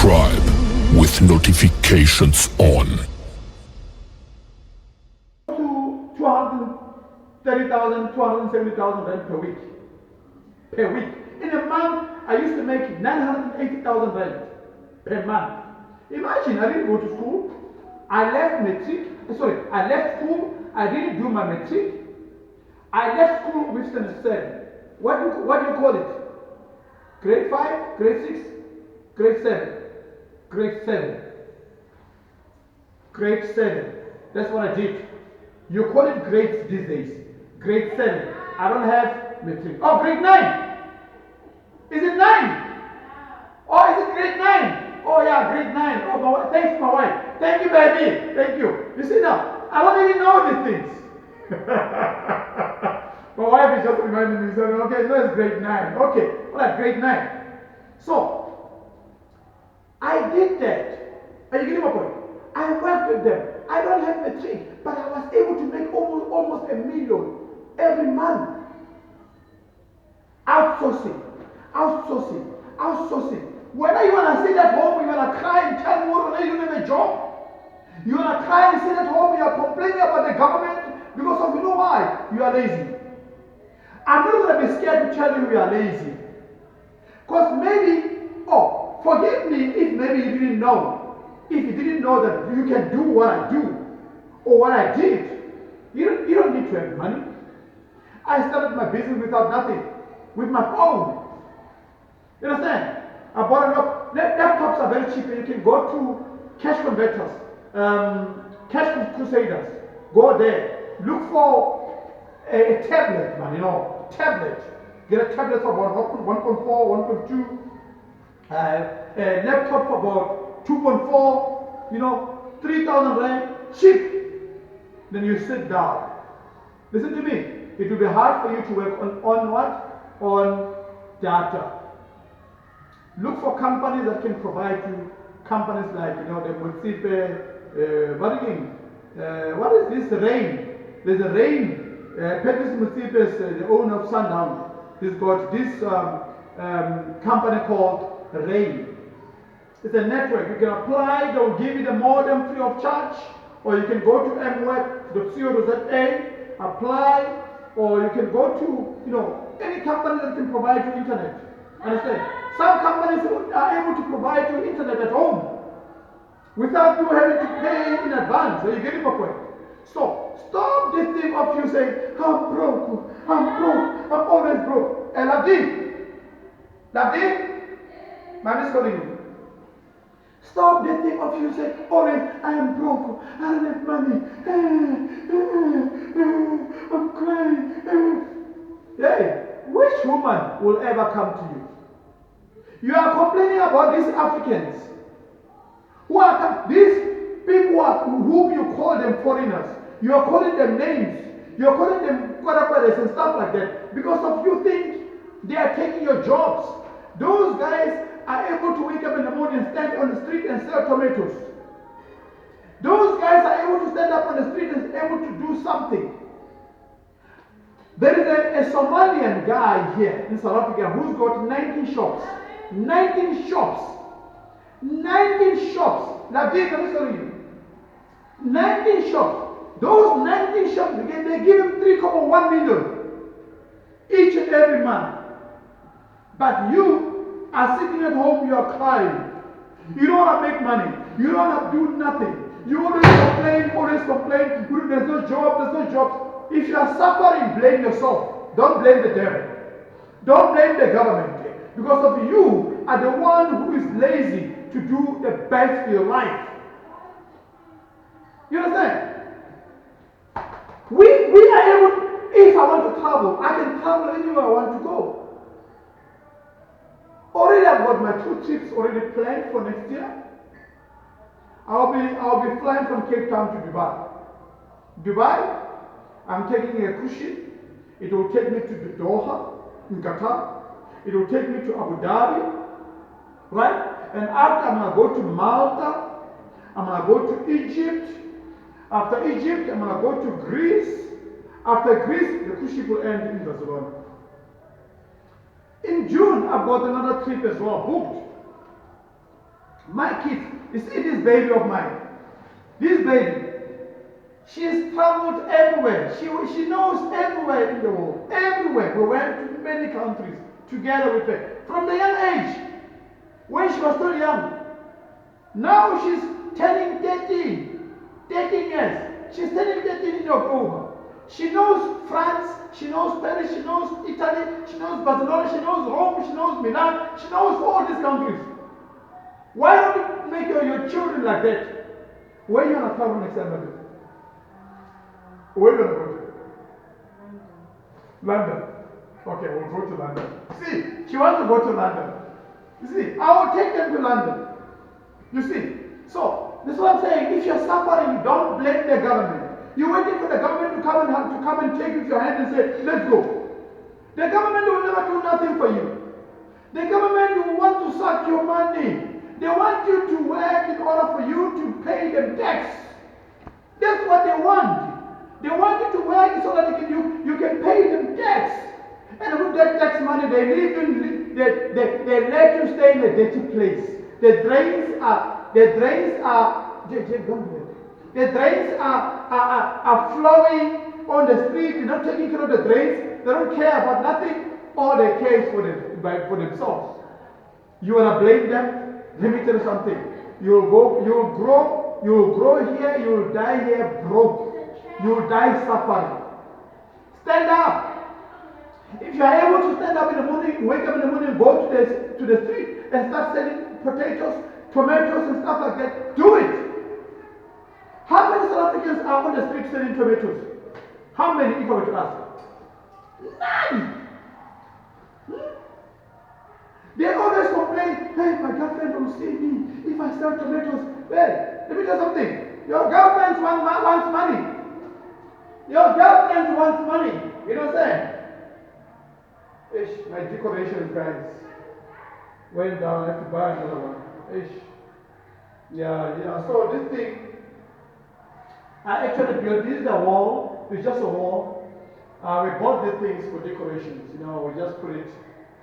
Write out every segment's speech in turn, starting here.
subscribe with notifications on. To 230,000, 270,000 rand per week. Per week. In a month, I used to make 980,000 rand per month. Imagine, I didn't go to school. I left school. I didn't do my matric. I left school with standard 7. What do you call it? Grade 5, grade 6, grade 7. Grade 7. Grade 7. That's what I did. You call it grades these days. Grade 7. I don't have matric. Oh, grade 9. Is it 9? Oh, is it grade 9? Oh, yeah, grade 9. Oh, thanks, my wife. Thank you, baby. Thank you. You see now, I don't even know these things. My wife is just reminding me, so, okay, no, it's grade 9. Okay, all right, grade 9. So, I did that. Are you getting my point? I worked with them. I don't have matric, but I was able to make almost $1 million every month. Outsourcing. Whether you want to sit at home, you want to cry and tell me what you don't have a job, you want to cry and sit at home, you are complaining about the government because of, you know why? You are lazy. I'm not going to be scared to tell you we are lazy. Because maybe, forgive me if maybe you didn't know. If you didn't know that you can do what I do or what I did, you don't need to have money. I started my business without nothing, with my phone. You understand? I bought it up. Laptops are very cheap. You can go to cash converters, cash crusaders. Go there. Look for a tablet, man. Tablet. Get a tablet for about 1.4, 1.2. A laptop for about 2.4. 3,000 rand. Cheap. Then you sit down. Listen to me. It will be hard for you to work on what? On data. Look for companies that can provide you. Companies like, the Mutsipe, what is this? Rain. There's a Rain. Patrice Mutsipe is the owner of Sundown. He's got this company called Rain. It's a network. You can apply, they'll give you the modem free of charge, or you can go to mweb.co.za, apply, or you can go to, any company that can provide you internet. Understand? Some companies are able to provide you internet at home without you having to pay in advance. Are you getting my point? So, stop this thing of you saying, I'm broke, I'm always broke. And Labdi, Mom is calling you. Stop the thing of you saying, always, I am broke, I don't have money, I'm crying. Hey, which woman will ever come to you? You are complaining about these Africans. These people whom you call them foreigners. You are calling them names. You are calling them Kwarapares and stuff like that because of you think they are taking your jobs. Those guys are able to wake up in the morning and stand on the street and sell tomatoes. Those guys are able to stand up on the street and able to do something. There is a Somalian guy here in South Africa who's got 19 shops. 19 shops. 19 shops. Now, I'm telling you. 19 shops. Those 19 shops, they give him 3.1 million each and every month. But you are sitting at home, you are crying. You don't want to make money. You don't want to do nothing. You always complain. There's no job. If you are suffering, blame yourself. Don't blame the devil. Don't blame the government. Because of you are the one who is lazy to do the best for your life. You understand? We are able, if I want to travel, I can travel anywhere I want to go. Already I've got my 2 trips already planned for next year. I'll be flying from Cape Town to Dubai. Dubai, I'm taking a cruise ship. It will take me to Doha in Qatar. It will take me to Abu Dhabi, right? And after I'm going to go to Malta. I'm going to go to Egypt. After Egypt, I'm going to go to Greece. After Greece, the cruise ship will end in Barcelona. In June, I've got another trip as well booked. My kids, you see this baby of mine, this baby, she's traveled everywhere. She knows everywhere in the world. Everywhere. We went to many countries together with her. From the young age, when she was still young. Now she's turning 13. 13 years. She's turning 13 in October. She knows France, she knows Paris, she knows Italy, she knows Barcelona, she knows Rome, she knows Milan, she knows all these countries. Why don't you make your children like that? Where are you going to travel next time? Where are you going to go to? London. Okay, we'll go to London. See, she wants to go to London. You see, I will take them to London. You see, so this is what I'm saying. If you're suffering, don't blame the government. You're waiting for the government to come and take you with your hand and say, let's go. The government will never do nothing for you. The government will want to suck your money. They want you to work in order for you to pay them tax. That's what they want. They want you to work so that you can pay them tax. And with that tax money, they let you stay in a dirty place. The drains are flowing on the street. They're not taking care of the drains. They don't care about nothing. All they care is for themselves. You wanna blame them? Let me tell you something. You'll grow here, you'll die here broke. You'll die suffering. Stand up. If you are able to stand up in the morning, wake up in the morning, go to the street and start selling potatoes, tomatoes and stuff like that, do it. How many South Africans are on the street selling tomatoes? How many, if I were to ask? None. They always complain, hey, my girlfriend will see me if I sell tomatoes. Well, let me tell you something. Your girlfriend wants money. Your girlfriend wants money. You know what I'm saying? Ish, my decorations, guys, went down. I have to buy another one. Ish. Yeah. So this thing, I actually built. This is a wall. It's just a wall. We bought the things for decorations. You know, we just put it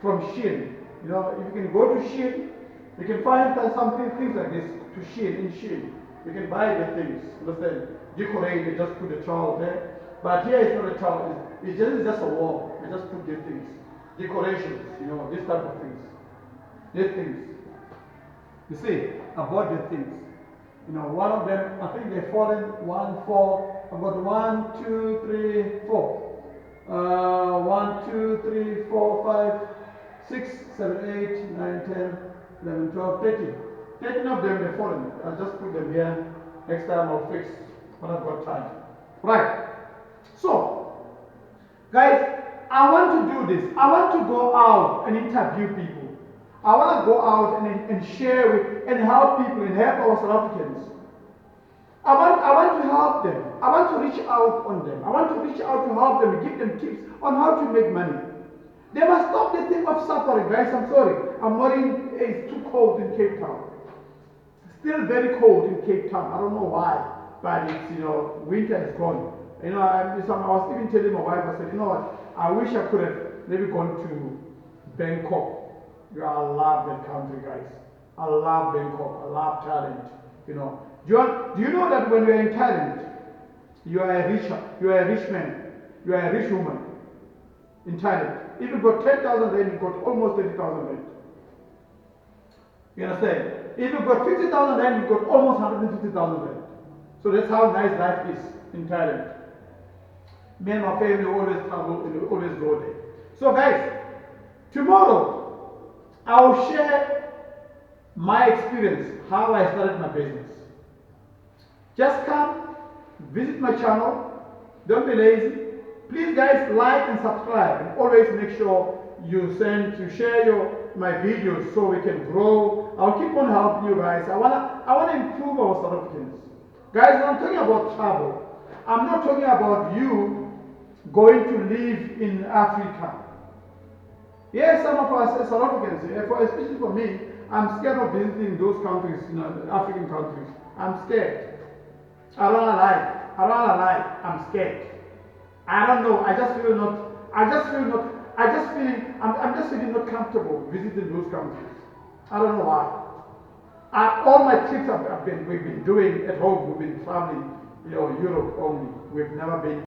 from Shein. You know, if you can go to Shein, you can find things like this to Shein in Shein. You can buy the things. Understand? Decorate. You just put the trowel there. But here it's not a trowel. It's just a wall. You just put the things. Decorations, you know, this type of things. These things. You see, I bought the things. You know, one of them, I think they've fallen, 1, 4. I've got 1, 2, 3, 4. 1, 2, 3, 4, 5, 6, 7, 8, 9, 10, 11, 12, 13. 13 of them, they've fallen. I'll just put them here. Next time I'll fix when I've got time. Right. So, guys, I want to do this. I want to go out and interview people. I want to go out and share with and help people and help our South Africans. I want to help them. I want to reach out on them. I want to reach out to help them and give them tips on how to make money. They must stop the thing of suffering, guys. I'm sorry. It's too cold in Cape Town. Still very cold in Cape Town. I don't know why, but it's, you know, winter is gone. You know, I was even telling my wife, I said, you know what? I wish I could have maybe gone to Bangkok. Yeah, I love that country, guys. I love Bangkok. I love Thailand. You know, do you know that when you're in Thailand, you are a rich man, you are a rich woman in Thailand. If you've got 10,000 rand, you've got almost 30,000 rand. You understand? If you've got 50,000 rand, you've got almost 150,000 rand. So that's how nice life is in Thailand. Me and my family always travel and always go there. So guys, tomorrow I will share my experience, how I started my business. Just come, visit my channel, don't be lazy. Please guys, like and subscribe, and always make sure you share my videos so we can grow. I'll keep on helping you guys. I wanna improve our South Africans. Guys, when I'm talking about travel, I'm not talking about you going to live in Africa. Yes, some of us South Africans, especially for me, I'm scared of visiting those countries, you know, African countries. I'm scared. I don't wanna lie. I'm scared. I don't know. I'm just feeling not comfortable visiting those countries. I don't know why. All my trips we've been doing at home, we've been traveling, Europe only. We've never been